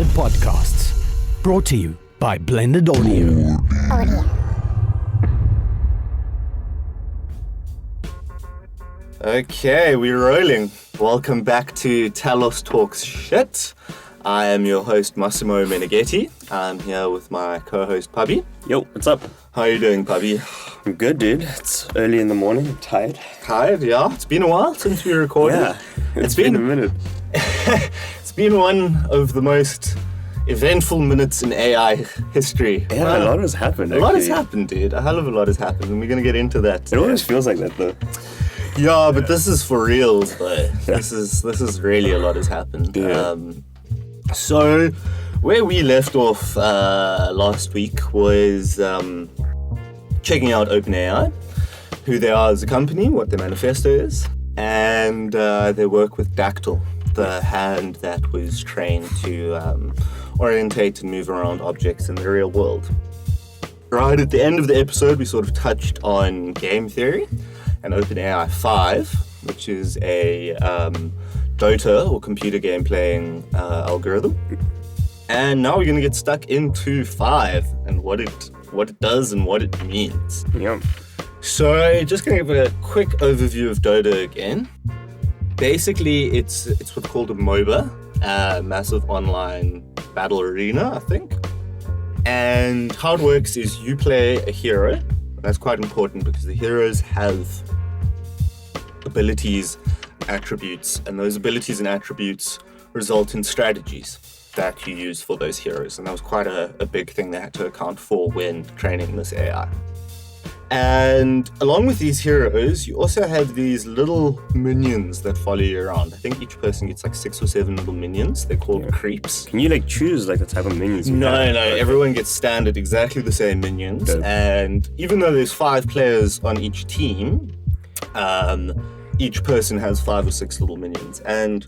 Blended Podcasts. Brought to you by Blended Audio. Okay, we're rolling. Welcome back to Talos Talks Shit. I am your host, Massimo Meneghetti. I'm here with my co-host, Pubby. Yo, what's up? How are you doing, Pubby? I'm good, dude. It's early in the morning. I'm tired. Tired? Yeah. It's been a while since we recorded. Yeah, it's been a minute. It's been one of the most eventful minutes in AI history. Yeah, a lot has happened, A lot has happened, dude. A hell of a lot has happened, and we're going to get into that. It always feels like that, though. Yeah, but this is for real, though. This is really a lot has happened. Yeah. So, where we left off last week was checking out OpenAI, who they are as a company, what their manifesto is, and their work with Dactyl, the hand that was trained to orientate and move around objects in the real world. Right at the end of the episode, we sort of touched on game theory and OpenAI 5, which is a DOTA, or computer game playing algorithm. And now we're going to get stuck into 5 and what it does and what it means. Yeah. So just going to give a quick overview of DOTA again. Basically, it's what's called a MOBA, massive online battle arena, I think. And how it works is you play a hero. That's quite important because the heroes have abilities, attributes, and those abilities and attributes result in strategies that you use for those heroes. And that was quite a big thing they had to account for when training this AI. And along with these heroes, you also have these little minions that follow you around. I think each person gets like 6 or 7 little minions. They're called creeps. Can you choose the type of minions you have? No. Everyone gets standard, exactly the same minions. Dope. And even though there's 5 players on each team, each person has 5 or 6 little minions. And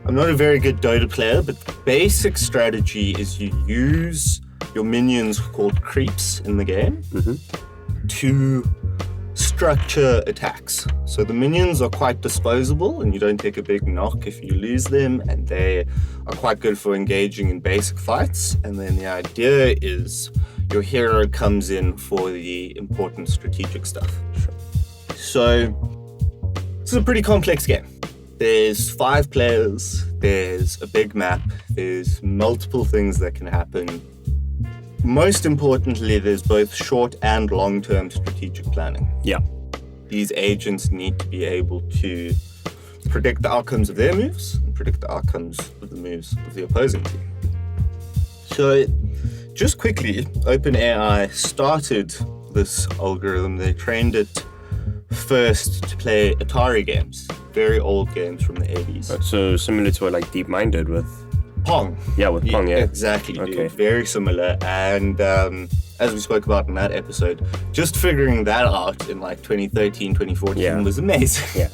I'm not a very good Dota player, but the basic strategy is you use your minions called creeps in the game to structure attacks. So the minions are quite disposable and you don't take a big knock if you lose them, and they are quite good for engaging in basic fights. And then the idea is your hero comes in for the important strategic stuff. So this is a pretty complex game. There's 5 players, there's a big map, there's multiple things that can happen. Most importantly, there's both short and long-term strategic planning. Yeah. These agents need to be able to predict the outcomes of their moves and predict the outcomes of the moves of the opposing team. So, just quickly, OpenAI started this algorithm. They trained it first to play Atari games, very old games from the 80s. So similar to what DeepMind did with Pong. Yeah, with Pong, yeah. Exactly, dude. Okay. Very similar. And as we spoke about in that episode, just figuring that out in 2013, 2014 was amazing. Yeah.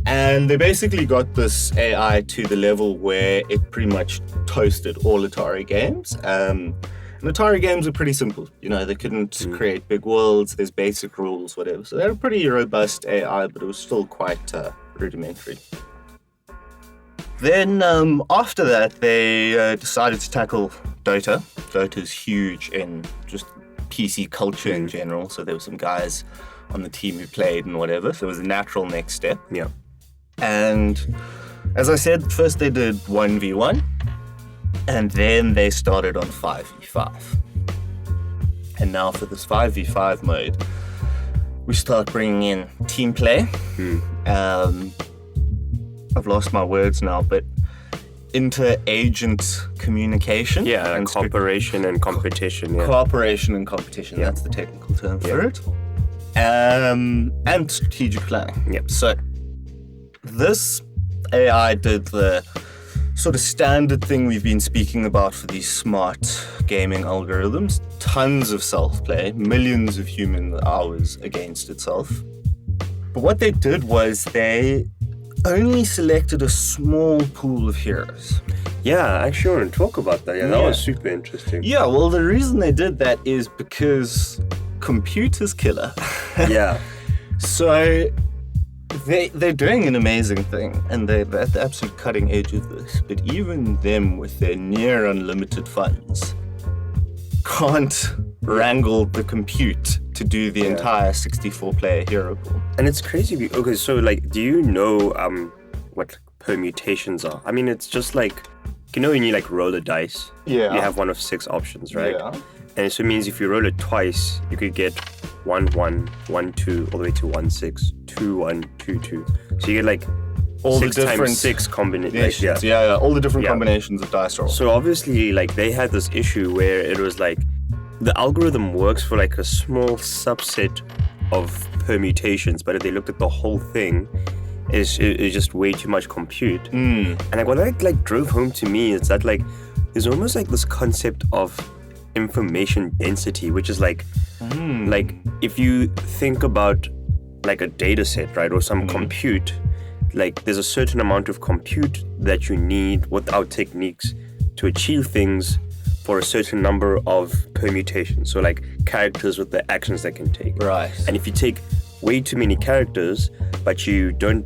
And they basically got this AI to the level where it pretty much toasted all Atari games. And Atari games are pretty simple. They couldn't create big worlds, there's basic rules, whatever. So they're a pretty robust AI, but it was still quite rudimentary. Then after that, they decided to tackle Dota. Dota's huge in just PC culture in general. So there were some guys on the team who played and whatever. So it was a natural next step. Yeah. And as I said, first they did 1v1. And then they started on 5v5. And now for this 5v5 mode, we start bringing in team play. I've lost my words now, but inter-agent communication. Yeah, and cooperation and competition. Yeah. Cooperation and competition, that's the technical term for it. And strategic planning. Yep. So this AI did the sort of standard thing we've been speaking about for these smart gaming algorithms. Tons of self-play, millions of human hours against itself. But what they did was they only selected a small pool of heroes. Yeah, I actually want to talk about that. Yeah, that was super interesting. Yeah, well, the reason they did that is because computers killer. Yeah. So they're doing an amazing thing, and they're at the absolute cutting edge of this. But even them, with their near unlimited funds, can't wrangle the compute to do the entire 64-player hero pool. And it's crazy. Okay, so like, do you know what permutations are? I mean, it's just like, you know, when you like roll a dice, you have one of 6 options, right? Yeah. And so it means if you roll it twice, you could get 1 1 1 2 all the way to 1 6 2 1 2 2. So you get like All 6 the different times 6 combinations. Nations. Yeah, all the different combinations of dice roll. So obviously, like, they had this issue where it was like the algorithm works for like a small subset of permutations, but if they looked at the whole thing, it's just way too much compute. And like what that like drove home to me is that like there's almost like this concept of information density, which is like if you think about like a data set, right, or some compute, like there's a certain amount of compute that you need without techniques to achieve things for a certain number of permutations. So like characters with the actions they can take. Right. And if you take way too many characters, but you don't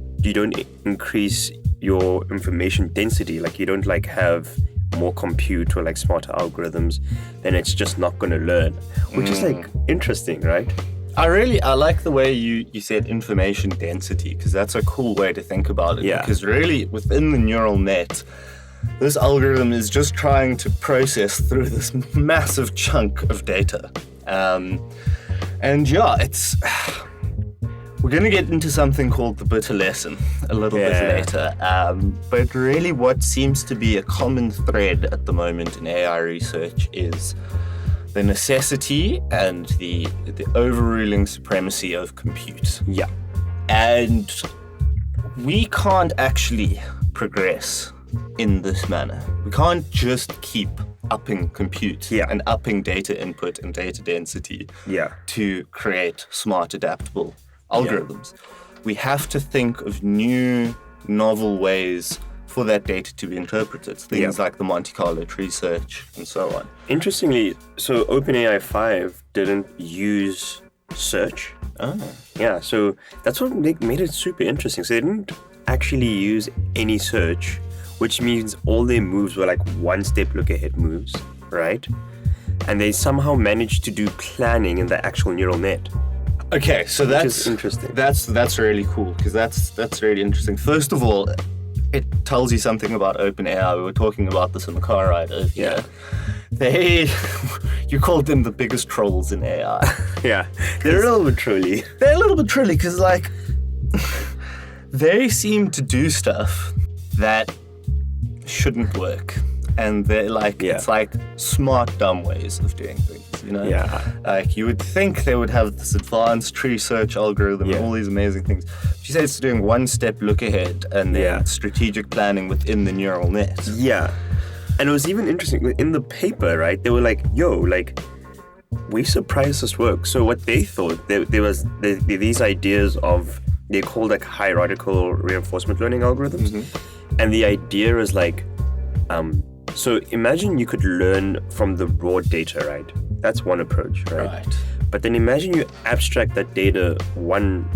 increase your information density, like you don't like have more compute or like smarter algorithms, then it's just not going to learn, which is like interesting, right? I like the way you said information density, because that's a cool way to think about it. Yeah. Because really, within the neural net, this algorithm is just trying to process through this massive chunk of data. And yeah, we're going to get into something called the bitter lesson a little bit later. But really what seems to be a common thread at the moment in AI research is the necessity and the overruling supremacy of compute. Yeah. And we can't actually progress in this manner. We can't just keep upping compute and upping data input and data density to create smart, adaptable algorithms. We have to think of new, novel ways for that data to be interpreted. Things like the Monte Carlo tree search and so on. Interestingly, so OpenAI 5 didn't use search. Yeah, so that's what made it super interesting. So they didn't actually use any search, which means all their moves were like one step look ahead moves, right? And they somehow managed to do planning in the actual neural net. Okay, so that's interesting. That's really cool, because that's really interesting. First of all, it tells you something about OpenAI. We were talking about this in the car ride over here. You called them the biggest trolls in AI. Yeah, they're a little bit trolly. They're a little bit trolly because, like, they seem to do stuff that shouldn't work. And they're like, it's like smart, dumb ways of doing things, you know? Yeah. Like, you would think they would have this advanced tree search algorithm and all these amazing things. She says it's doing one step look ahead and then strategic planning within the neural net. Yeah. And it was even interesting, in the paper, right, they were like, yo, like, we surprised this work. So what they thought, there was these ideas of, they're called like hierarchical reinforcement learning algorithms. And the idea is like, so imagine you could learn from the raw data, right? That's one approach, right? But then imagine you abstract that data one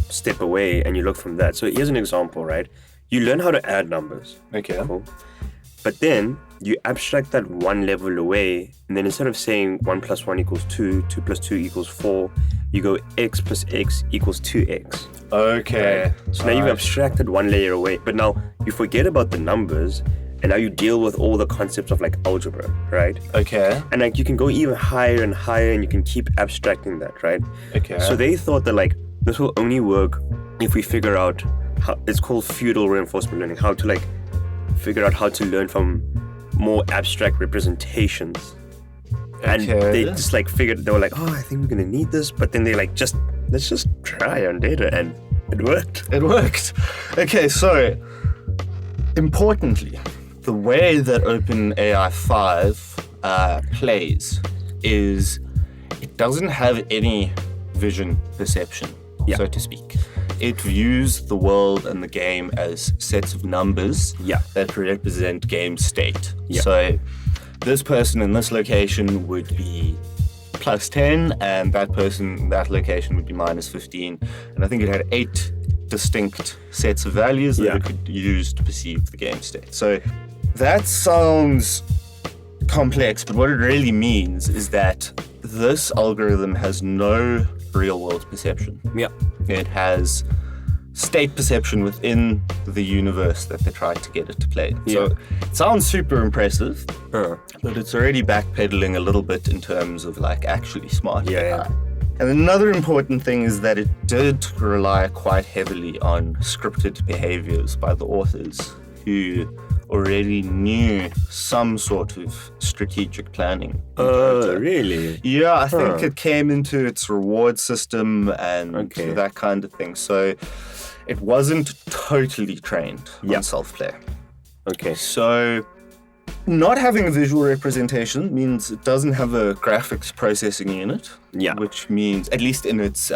step away and you look from that. So here's an example, right? You learn how to add numbers. Okay. Cool. But then you abstract that one level away, and then instead of saying 1 + 1 = 2, 2 + 2 = 4, you go x + x = 2x. Okay. Right? So now you've abstracted one layer away, but now you forget about the numbers, and now you deal with all the concepts of like algebra, right? Okay. And like you can go even higher and higher, and you can keep abstracting that, right? Okay. So they thought that like this will only work if we figure out how, it's called feudal reinforcement learning, how to like figure out how to learn from more abstract representations. And they just like figured, they were like, oh, I think we're gonna need this, but then they like let's just try on data, and it worked. It worked. Okay, so importantly, the way that OpenAI 5 plays is it doesn't have any vision perception, so to speak. It views the world and the game as sets of numbers that represent game state. So this person in this location would be +10, and that person in that location would be -15. And I think it had 8 distinct sets of values that it could use to perceive the game state. So that sounds complex, but what it really means is that this algorithm has no real-world perception. Yeah. It has state perception within the universe that they tried to get it to play. So it sounds super impressive, but it's already backpedaling a little bit in terms of like actually smart AI. And another important thing is that it did rely quite heavily on scripted behaviors by the authors who already knew some sort of strategic planning. Really? Yeah, I think it came into its reward system and that kind of thing. So it wasn't totally trained on self-play. Okay. So not having a visual representation means it doesn't have a graphics processing unit. Yeah. Which means, at least in its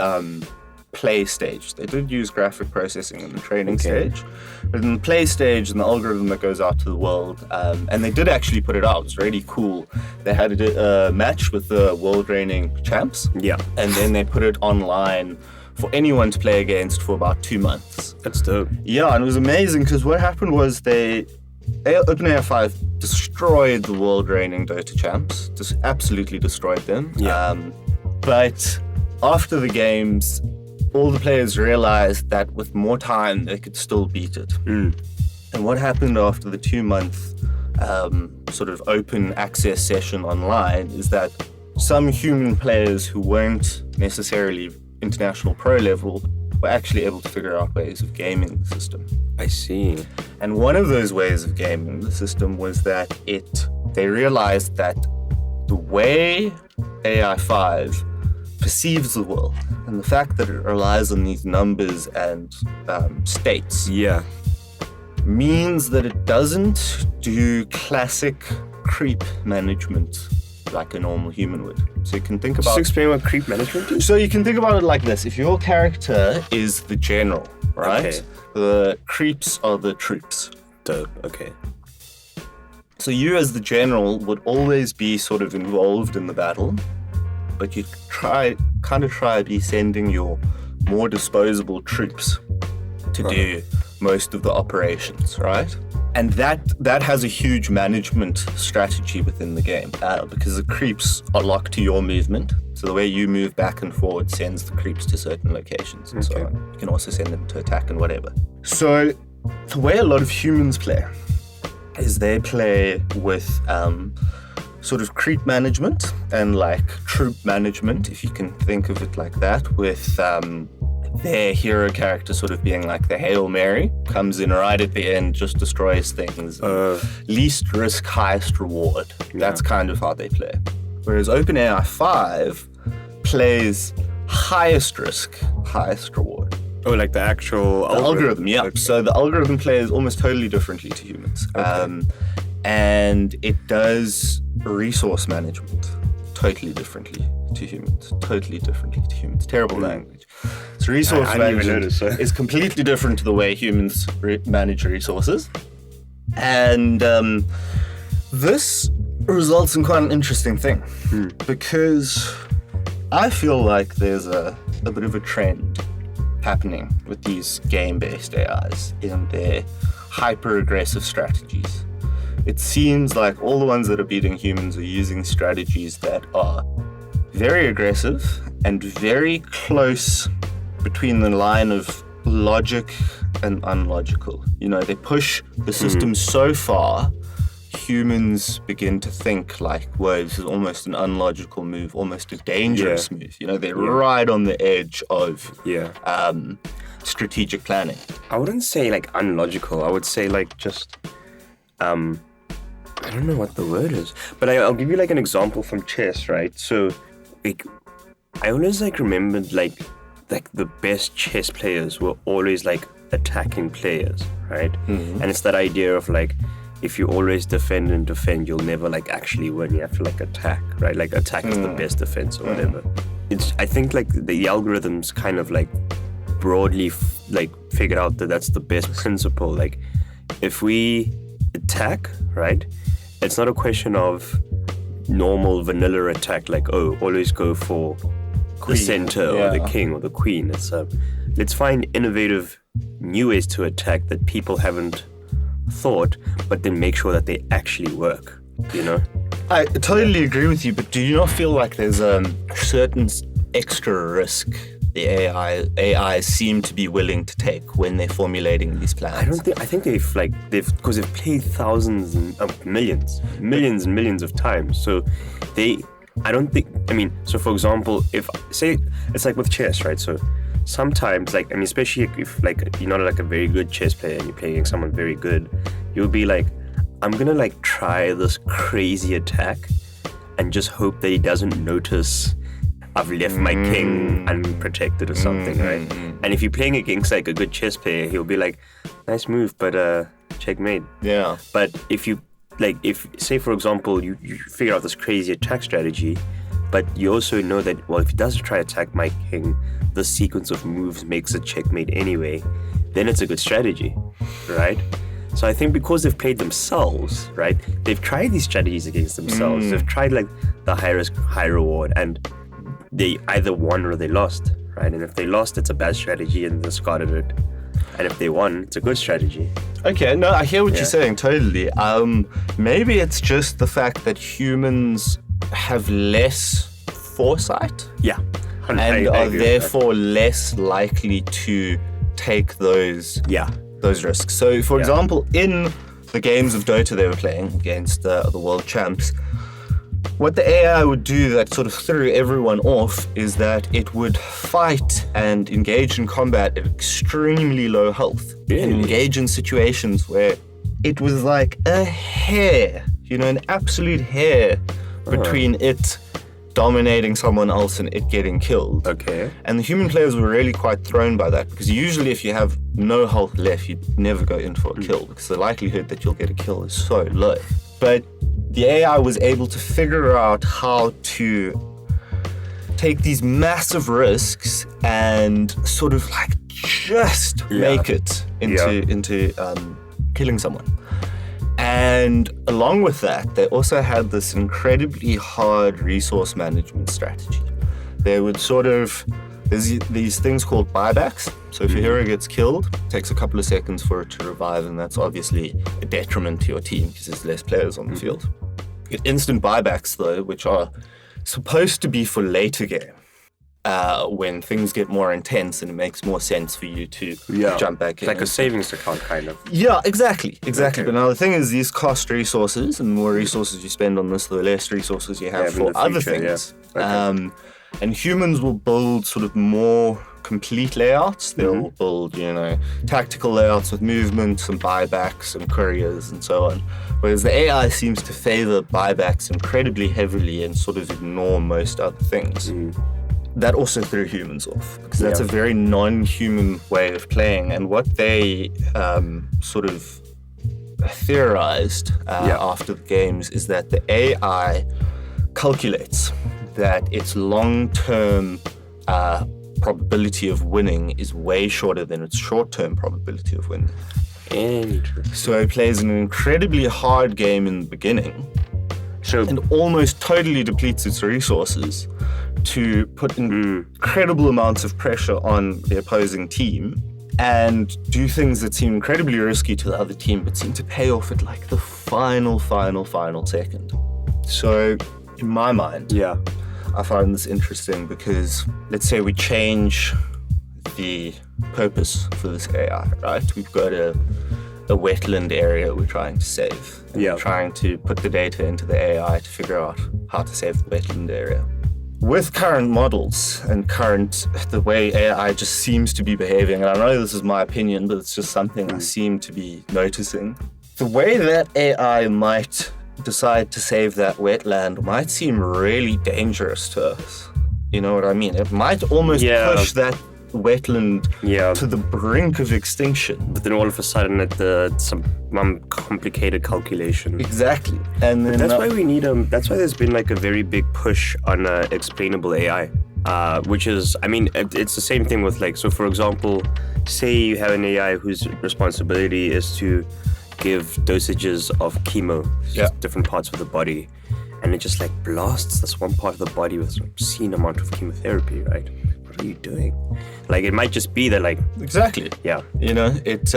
play stage, they did use graphic processing in the training stage. But in the play stage, and the algorithm that goes out to the world, and they did actually put it out, it was really cool. They had a match with the world reigning champs. Yeah. And then they put it online for anyone to play against for about 2 months. That's dope. Yeah, and it was amazing because what happened was OpenAI 5 destroyed the world reigning DOTA champs, just absolutely destroyed them. Yeah. But after the games, all the players realized that with more time, they could still beat it. And what happened after the 2-month sort of open access session online is that some human players who weren't necessarily international pro level were actually able to figure out ways of gaming the system. I see. And one of those ways of gaming the system was that they realized that the way AI 5 perceives the world and the fact that it relies on these numbers and states means that it doesn't do classic creep management like a normal human would. So you can think about... Just explain what creep management is? So you can think about it like this. If your character is the general, right? Okay. The creeps are the troops. Dope, okay. So you as the general would always be sort of involved in the battle, but you try to be sending your more disposable troops to do most of the operations, right? And that has a huge management strategy within the game because the creeps are locked to your movement. So the way you move back and forward sends the creeps to certain locations and so on. You can also send them to attack and whatever. So the way a lot of humans play is they play with sort of creep management and like troop management, if you can think of it like that, with their hero character sort of being like the Hail Mary, comes in right at the end, just destroys things. Least risk, highest reward. That's kind of how they play. Whereas OpenAI 5 plays highest risk, highest reward. Oh, like the actual algorithm? Yeah. Okay. So the algorithm plays almost totally differently to humans. And it does resource management totally differently to humans. Terrible language. So resource management is completely different to the way humans manage resources. And this results in quite an interesting thing because I feel like there's a bit of a trend happening with these game-based AIs in their hyper-aggressive strategies. It seems like all the ones that are beating humans are using strategies that are very aggressive and very close between the line of logic and unlogical. You know, they push the system so far, humans begin to think like, whoa, this is almost an unlogical move, almost a dangerous move. You know, they're right on the edge of strategic planning. I wouldn't say like unlogical. I would say like just, I don't know what the word is, but I'll give you like an example from chess, right? So like, I always like remembered like the best chess players were always like attacking players, right? And it's that idea of like, if you always defend and defend, you'll never like actually win. You have to like attack, right? Like attack is the best defense or whatever. I think like the algorithms kind of like broadly like figured out that that's the best principle. Like if we attack, right? It's not a question of normal vanilla attack, like, oh, always go for the center or the king or the queen. It's let's find innovative new ways to attack that people haven't thought, but then make sure that they actually work, you know? I totally agree with you, but do you not feel like there's a certain extra risk the AI seem to be willing to take when they're formulating these plans? I think because they've played thousands and millions and millions of times. So so for example, if say it's like with chess, right? So sometimes especially if you're not like a very good chess player and you're playing against someone very good, you'll be like, I'm gonna try this crazy attack and just hope that he doesn't notice I've left my king unprotected or something, right? And if you're playing against a good chess player, he'll be like, nice move, but checkmate. Yeah. But if you if say for example you figure out this crazy attack strategy, but you also know that, well, if he does try to attack my king, the sequence of moves makes a checkmate anyway, then it's a good strategy, right? So I think because they've played themselves, right, they've tried these strategies against themselves. They've tried the high risk, high reward, and they either won or they lost, right? And if they lost, it's a bad strategy and they discarded it. And if they won, it's a good strategy. Okay, no, I hear what you're saying, totally. Maybe it's just the fact that humans have less foresight. Yeah. And are therefore less likely to take those risks. So, for example, in the games of DOTA they were playing against the world champs, what the AI would do that sort of threw everyone off is that it would fight and engage in combat at extremely low health and engage in situations where it was like a hair, an absolute hair between it dominating someone else and it getting killed. Okay. And the human players were really quite thrown by that, because usually if you have no health left, you'd never go in for a kill, because the likelihood that you'll get a kill is so low. But the AI was able to figure out how to take these massive risks and sort of just make it into killing someone. And along with that, they also had this incredibly hard resource management strategy. They would there's these things called buybacks. So if your hero gets killed, it takes a couple of seconds for it to revive, and that's obviously a detriment to your team because there's less players on the field. You get instant buybacks though, which are supposed to be for later game, when things get more intense and it makes more sense for you to jump back in. Like a savings account, kind of. Yeah, exactly. Okay. But now the thing is, these cost resources, and the more resources you spend on this, the less resources you have for other things. Yeah. Okay. And humans will build sort of more complete layouts. They'll build, tactical layouts with movements and buybacks and couriers and so on. Whereas the AI seems to favor buybacks incredibly heavily and sort of ignore most other things. That also threw humans off, because that's a very non-human way of playing. And what they sort of theorized after the games is that the AI calculates that its long-term probability of winning is way shorter than its short-term probability of winning. Interesting. So it plays an incredibly hard game in the beginning and almost totally depletes its resources to put incredible amounts of pressure on the opposing team and do things that seem incredibly risky to the other team but seem to pay off at the final second. So in my mind, I find this interesting because let's say we change the purpose for this AI, right? We've got a wetland area we're trying to save. We're trying to put the data into the AI to figure out how to save the wetland area. With current models and the way AI just seems to be behaving, and I know this is my opinion, but it's just something I seem to be noticing. The way that AI might decide to save that wetland might seem really dangerous to us. You know what I mean? It might almost push that wetland to the brink of extinction. But then all of a sudden, some complicated calculation. Exactly, and then that's why we need That's why there's been a very big push on explainable AI, which is, it's the same thing with so for example, say you have an AI whose responsibility is to give dosages of chemo to different parts of the body, and it just blasts this one part of the body with an obscene amount of chemotherapy, right? what are you doing? Like, it might just be that, like, Exactly. yeah, You know, it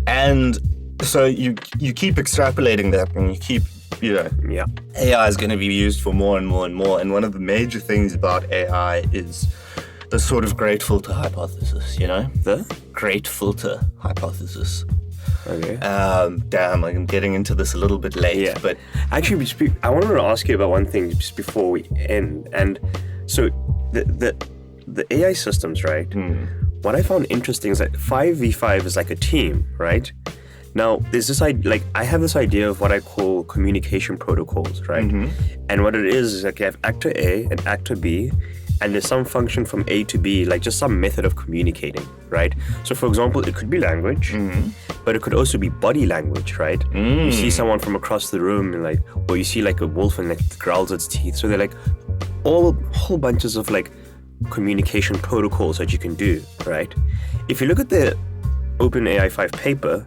and so you keep extrapolating that, and you keep, you know, yeah, AI is going to be used for more and more and more. And one of the major things about AI is the sort of great filter hypothesis, you know? the Great filter hypothesis. okay. Damn, I'm getting into this a little bit late, Yeah. but Actually, I wanted to ask you about one thing just before we end. And so the AI systems, right? What I found interesting is that 5v5 is like a team, right? Now, there's this idea, like, I have this idea of what I call communication protocols, right? And what it is like you have actor A and actor B, and there's some function from A to B, like just some method of communicating, right? So, for example, it could be language, but it could also be body language, right? You see someone from across the room, and like, or you see like a wolf and like it growls its teeth. So they're like all whole bunches of like communication protocols that you can do, right? If you look at the OpenAI 5 paper,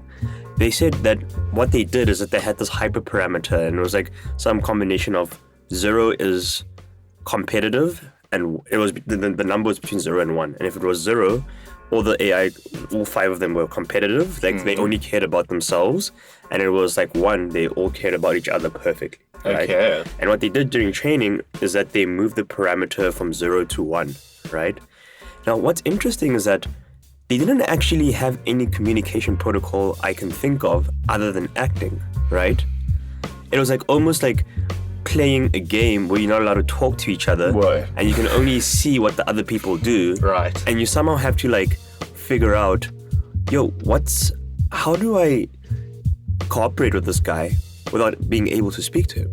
they said that what they did is that they had this hyperparameter, and it was like some combination of 0 is competitive, and it was the number was between 0 and 1. And if it was 0, all the AI, all 5 of them were competitive, like they only cared about themselves. And it was like 1, they all cared about each other perfectly. Right? okay. And what they did during training is that they moved the parameter from 0 to 1, right? Now, what's interesting is that they didn't actually have any communication protocol I can think of other than acting, right? It was like almost like playing a game where you're not allowed to talk to each other, Whoa. and you can only see what the other people do, Right. and you somehow have to like figure out, yo, how do I cooperate with this guy without being able to speak to him?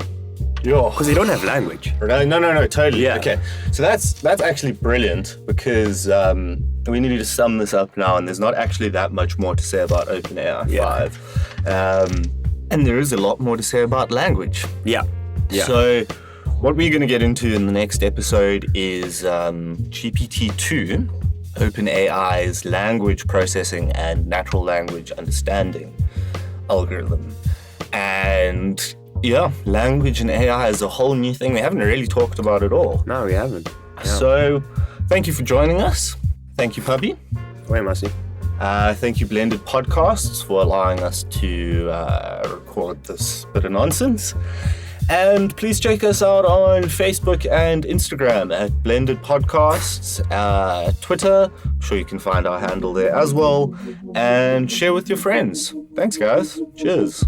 Yo. Because they don't have language. No, totally. Yeah. Okay, so that's actually brilliant, because we need to sum this up now, and there's not actually that much more to say about OpenAI 5. And there is a lot more to say about language. Yeah. Yeah. So what we're going to get into in the next episode is GPT-2, OpenAI's language processing and natural language understanding algorithm. And yeah, language and AI is a whole new thing we haven't really talked about at all. No, we haven't. Yeah. So thank you for joining us. Thank you, Puppy. Wait, Masi. Thank you, Blended Podcasts, for allowing us to record this bit of nonsense. And please check us out on Facebook and Instagram at Blended Podcasts, Twitter. I'm sure you can find our handle there as well. And share with your friends. Thanks, guys. Cheers.